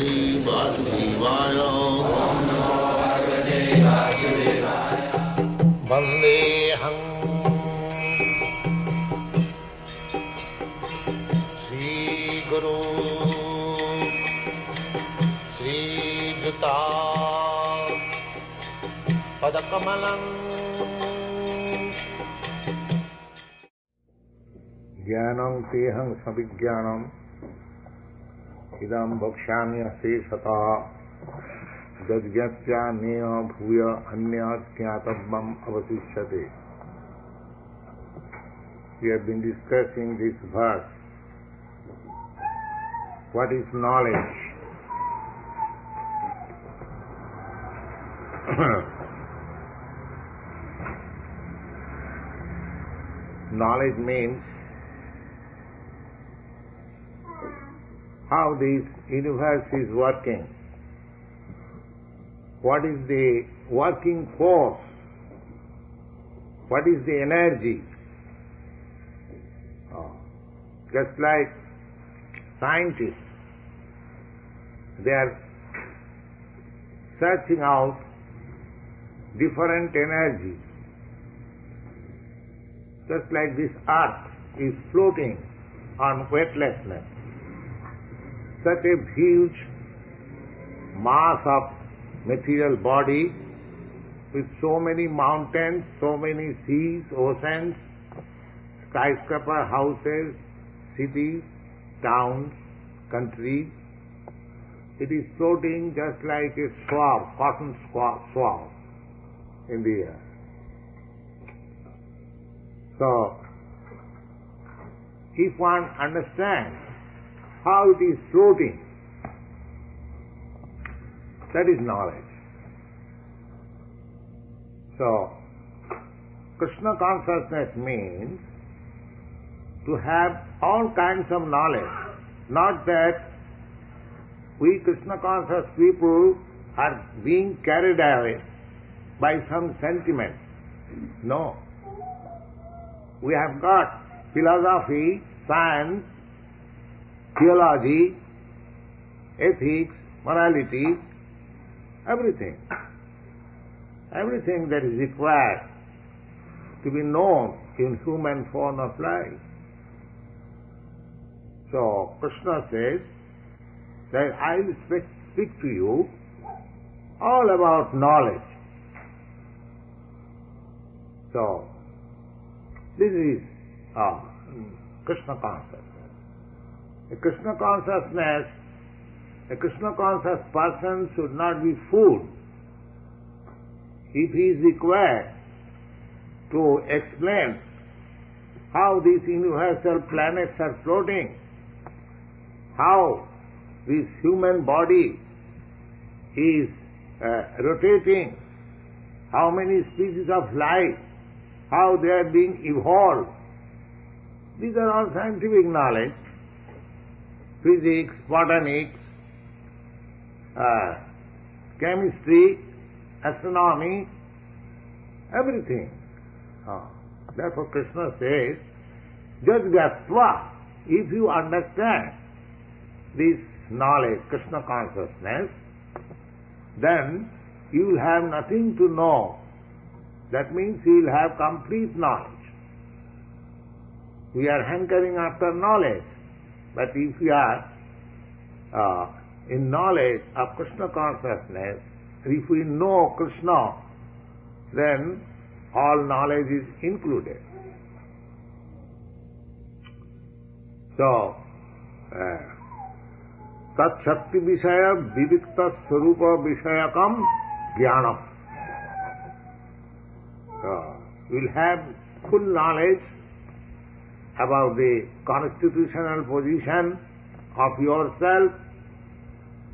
Parvati Vasudevaya. Vandeham Sri Guru Sri Juta Padakamalam. Jnanam teham savijnanam idam bhakshami aseshata jajgyatya neya bhuya anyat jnatavam avasishyate. We have been discussing this verse. What is knowledge? Knowledge means how this universe is working. What is the working force? What is the energy? Just like scientists, they are searching out different energies. Just like this earth is floating on weightlessness, such a huge mass of material body with so many mountains, so many seas, oceans, skyscraper houses, cities, towns, countries. It is floating just like a swab, cotton swab in the air. So, if one understands how it is floating, that is knowledge. So, Krishna consciousness means to have all kinds of knowledge, not that we Krishna conscious people are being carried away by some sentiment. No. We have got philosophy, science, theology, ethics, morality, everything. Everything that is required to be known in human form of life. So, Krishna says that I will speak to you all about knowledge. So, this is Krishna consciousness. A Krishna conscious person should not be fooled if he is required to explain how these universal planets are floating, how this human body is rotating, how many species of life, how they are being evolved. These are all scientific knowledge. Physics, botanics, chemistry, astronomy, everything. Therefore Krishna says, Jajgatva, if you understand this knowledge, Krishna consciousness, then you will have nothing to know. That means you will have complete knowledge. We are hankering after knowledge, but if we are in knowledge of Krishna consciousness, if we know Krishna, then all knowledge is included. So, tat shakti vishaya vivikta swarupa vishayakam jnanam. We'll have full knowledge about the constitutional position of yourself,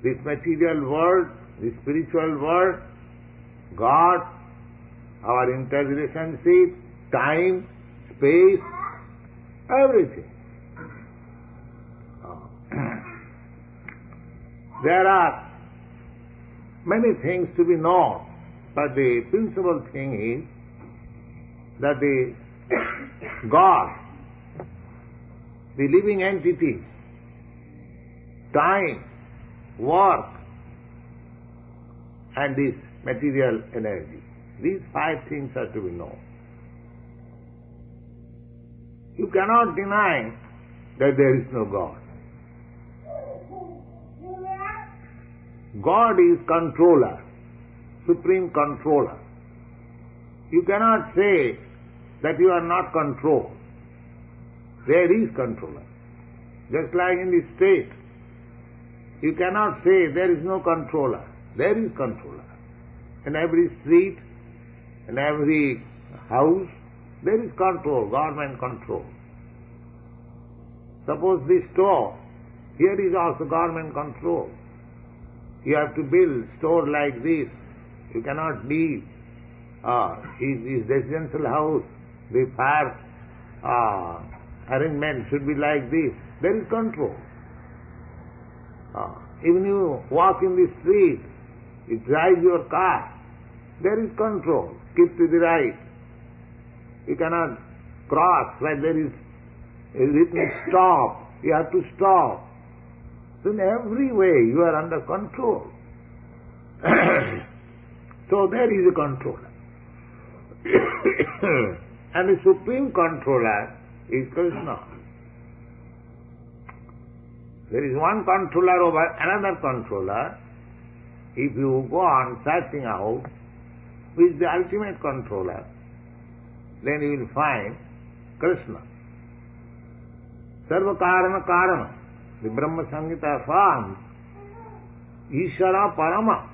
this material world, the spiritual world, God, our interrelationship, time, space, everything. There are many things to be known, but the principal thing is that the God, the living entity, time, work, and this material energy. These 5 things are to be known. You cannot deny that there is no God. God is controller, supreme controller. You cannot say that you are not controlled. There is controller. Just like in the state, you cannot say there is no controller. There is controller. In every street, in every house, there is control, government control. Suppose this store, here is also government control. You have to build store like this. You cannot leave his residential house. The fire arrangement should be like this. There is control. Even you walk in the street, you drive your car, there is control. Keep to the right. You cannot cross where there is a written stop. You have to stop. So in every way you are under control. So there is a controller. And the supreme controller is Krishna. There is one controller over another controller. If you go on searching out who is the ultimate controller, then you will find Krishna. Sarva Karana Karana. The Brahma Samhita affirms Ishvara Parama.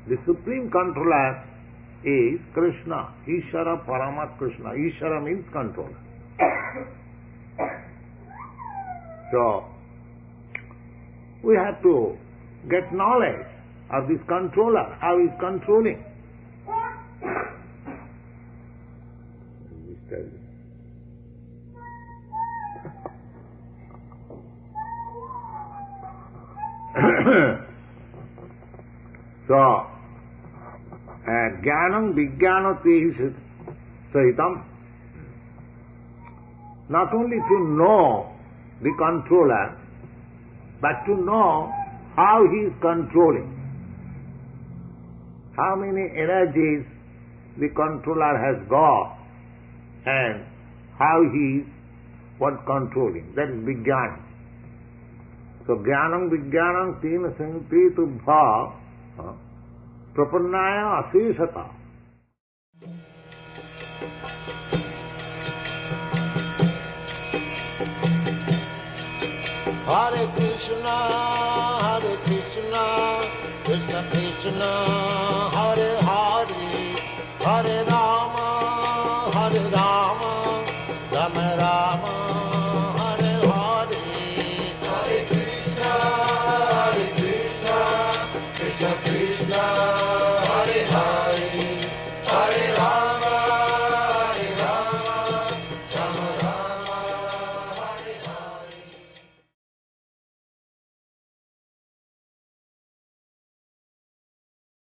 The supreme controller is Krishna. Ishvara Parama Krishna. Ishvara means controller. So, we have to get knowledge of this controller, how he is controlling. So, Jnanam Vijnanati Sahitam. Not only to know the controller, but to know how he is controlling. How many energies the controller has got and how he is controlling. That is Vijnana. So Jnanam Vijnanam Tina Santi Tubha Prapannaya Aseshata. Hare Krishna, Krishna Krishna, Hare Hare.